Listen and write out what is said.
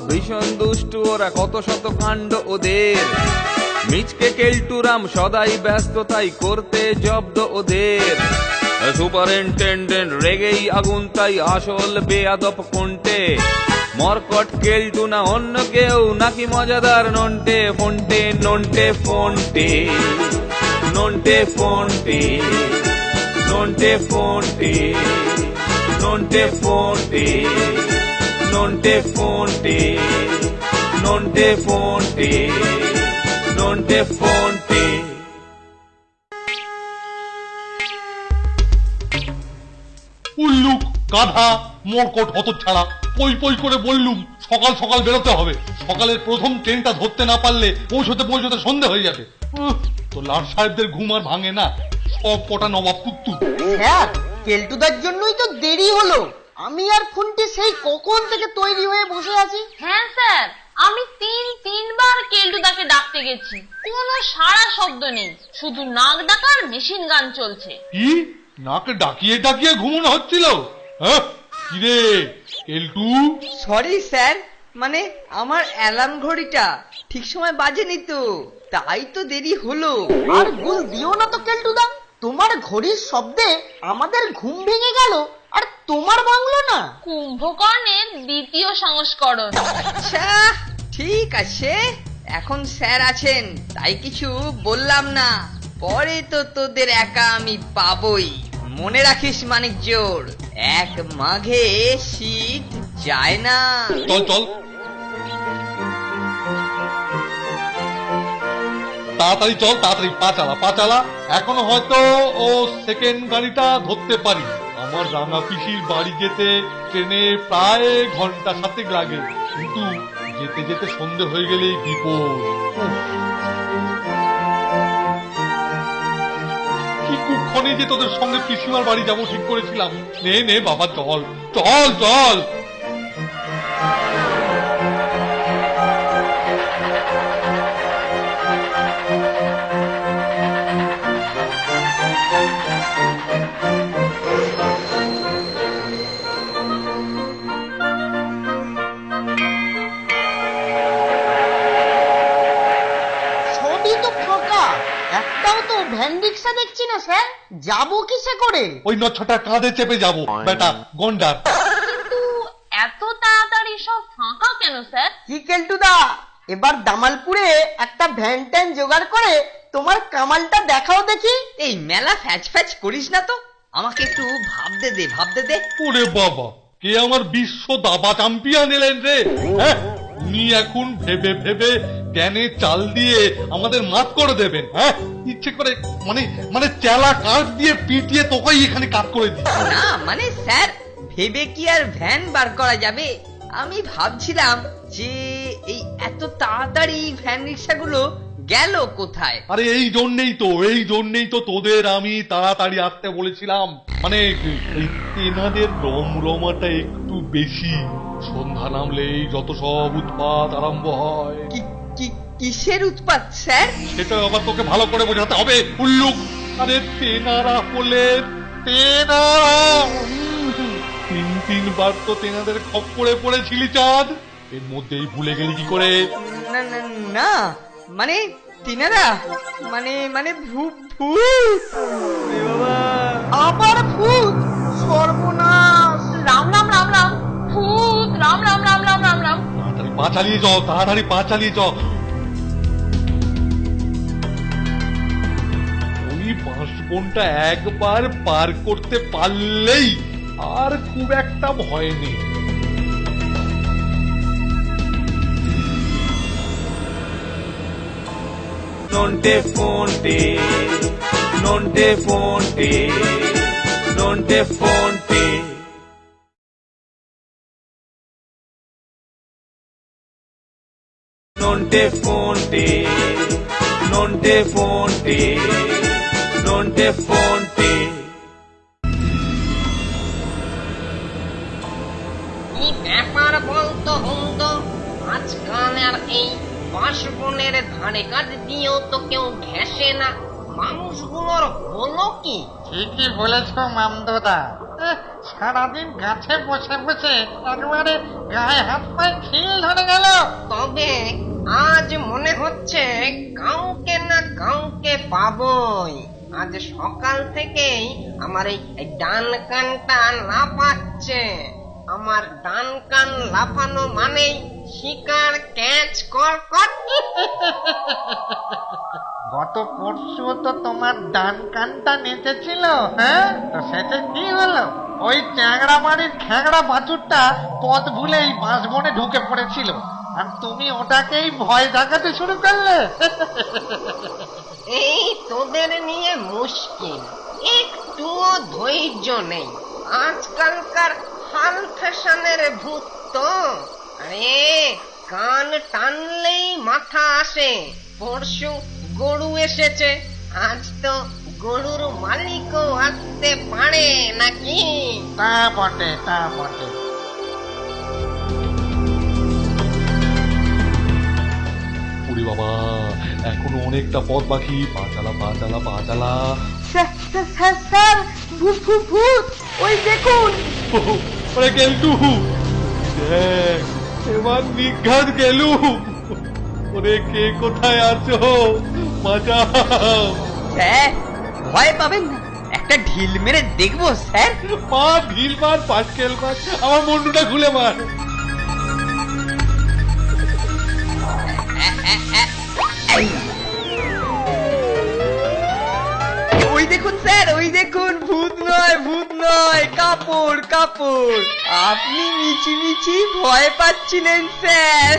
ভীষণ দুষ্টু ওরা, কত শত কাণ্ড ওদের। মিচকে কেলটুরাম সদাই ব্যস্ত, তাই করতে জব্দ ওদের। সুপারিনটেন্ডেন্ট রেগেই আগুন, তাই আসল বেয়াদব কোনটে। মরকট কেলটু না অন্য কেউ, নাকি মজাদার নন্টে ফন্টে, নন্টে ফন্টে, নন্টে ফন্টে, নন্টে ফন্টে, নন্টে ফন্টে, নন্টে ফন্টে, নন্টে ফন্টে, নন্টে ফন্টে। উল্লুক, গাধা, মরকট হতচ্ছাড়া, পই পই করে বললুম সকাল সকাল বেরোতে হবে। সকালের প্রথম ট্রেনটা ধরতে না পারলে পৌঁছতে পৌঁছতে সন্ধে হয়ে যাবে। তো লাট সাহেবদের ঘুম আর ভাঙে না, সব কটা নবাব কুত্তু। স্যার, কেলটুদার জন্যই তো দেরি হলো। আমি আর ফোনটি সেই কখন থেকে তৈরি হয়ে বসে আছি। হ্যাঁ স্যার, আমি তিনবার কেলটুদাকে ডাকতে গেছি, কোনো সাড়া শব্দ নেই, শুধু নাক ডাকার মেশিন গান চলছে। কি নাকে ডাকিয়ে ডাকিয়ে ঘুমানো হচ্ছিল? হ্যাঁ কিরে কেলটু? সরি স্যার, মানে আমার অ্যালার্ম ঘড়িটা ঠিক সময় বাজেনি তো, তাই তো দেরি হলো। আর ভুল দিও না তো কেলটুদা, তোমার ঘড়ির শব্দে আমাদের ঘুম ভেঙে গেল, আর তোমার ভাঙলো না। কুম্ভকর্ণের দ্বিতীয় সংস্করণ। আচ্ছা ঠিক আছে, এখন স্যার আছেন তাই কিছু বললাম না, পরে তো তোদের একা আমি পাবই। মনে রাখিস মানিক জোর, এক মাঘে শীত যায় না। চল চল, তাড়াতাড়ি চল, তাড়াতাড়ি পা চালা, পা চালা। এখনো হয়তো ও সেকেন্ড গাড়িটা ধরতে পারি। আমার রাঙা পিসির বাড়ি যেতে ট্রেনে প্রায় ঘন্টা 7 লাগে, কিন্তু যেতে যেতে সন্ধে হয়ে গেলেই বিপদ। কি কুক্ষণে যে তোদের সঙ্গে পিসিমার বাড়ি যাবো ঠিক করেছিলাম। নে নে বাবা, চল চল চল। সবই তো ফাঁকা, একটাও তো ভ্যান রিক্সা দেখছি না স্যার। যাবো কিসে করে? ওই নচ্ছটা কাঁধে চেপে যাবো বেটা গন্ডার। কিন্তু এত তাড়াতাড়ি সব ফাঁকা কেন স্যার? কি কেলটুদা, এবার দামালপুরে একটা ভ্যান ট্যান জোগাড় করে তোমার কামালটা দেখাও দেখি। এই মেলা ফ্যাচ ফ্যাচ করিস না তো, আমাকে একটু ভাবতে দে, ভাবতে দে। ওরে বাবা, কে আমার বিশ্ব দাবা চ্যাম্পিয়ন এলেন রে? হ্যাঁ, উনি এখন ভেবে ভেবে জ্ঞানে চাল দিয়ে আমাদের মাত করে দেবেন। হ্যাঁ, ইচ্ছে করে মানে মানে চেলা কাঠ দিয়ে পিটিয়ে তোকে এখানে কাট করে দিই। না মানে স্যার, ভেবে কি আর ভ্যান বার করা যাবে? আমি ভাবছিলাম যে এই এত তাড়াতাড়ি ভ্যান রিক্সাগুলো গেল কোথায়। আরে এই জন্যেই তো তোদের আমি তাড়াতাড়ি আসতে বলেছিলাম। মানে এই তেনাদের রমরমাটা একটু বেশি। সন্ধ্যা নামলেই যত সব উৎপাত আরম্ভ হয়। কিসের উৎপাত স্যার? সেটা আবার তোকে ভালো করে বোঝাতে হবে উল্লুক। আরে তেনারা হলে তেনারা। তিনবার তো তেনাদের খপ্পরে পড়েছিলি চাঁদ, এর মধ্যেই ভুলে গেলি কি করে? না না না, মানে তিনারা মানে মানে ভূত। আবার ভূত? সর্বনাশ! রাম রাম রাম রাম, ভূত! রাম রাম রাম রাম রাম রাম। তাড়াতাড়ি পা চালিয়ে যাও, তাড়াতাড়ি পা চালিয়ে যাও। ওই বাঁশবনটা একবার পার করতে পারলেই আর খুব একটা ভয় নেই। নন্টে ফন্টে, নন্টে ফন্টে, নন্টে ফন্টে, নন্টে ফন্টে, নন্টে ফন্টে, নন্টে ফন্টে। কি ব্যাপার বলতো হুন্দ, আজকাল আর এই বাঁশবনের ধারে কাজ দিয়েও তো কেউ ঘেঁষে না। মানুষগুলোর হলো কি? ঠিকই বলেছ মামদোদা। সারাদিন গাছে বসে বসে একেবারে গায়ে হাত পায়ে খিল ধরে গেল। তবে আজ মনে হচ্ছে কাউকে না কাউকে পাবই। আজ সকাল থেকেই আমার এই ডান কানটা লাফাচ্ছে। আমার ডান কান লাফানো মানেই শিকার ক্যাচ কর কর। গত পরশু তো তোমার ডান কানটা নেচেছিল, হ্যাঁ? তো সেটা কি হলো? ওই চ্যাংড়া বাড়ির খ্যাংড়া বাছুরটা পথ ভুলেই বাঁশবনে ঢুকে পড়েছিল, আর তুমি ওটাকেই ভয় দেখাতে শুরু করলে। এই তোদের নিয়ে মুশকিল, একটুও ধৈর্য নেই। আজকালকার হাল ফ্যাশনের ভূত তো। আরে কান টানলেই মাথা আসে। পরশু গরু এসেছে, আজ তো গরুর মালিকও আসতে পারে নাকি? তা বটে, তা বটে। ওরে বাবা, এখনো অনেকটা পথ বাকি। পা চালা, পা চালা, পা চালা। স্যার ভূত ওই দেখুন। ওরে গেলটু, দেখ এবার নিঘাত গেলু। ওরে কে কোথায় আছো, বাঁচাও। স্যার ভয় পাবেন না, একটা ঢিল মেরে দেখবো স্যার। পা ঢিল মার, পাটকেল মার, আমার মুন্ডুটা খুলে মার। ওই দেখুন স্যার, ওই দেখুন, ভূত নয় কাপড়। আপনি মিছি ভয় পাচ্ছিলেন স্যার।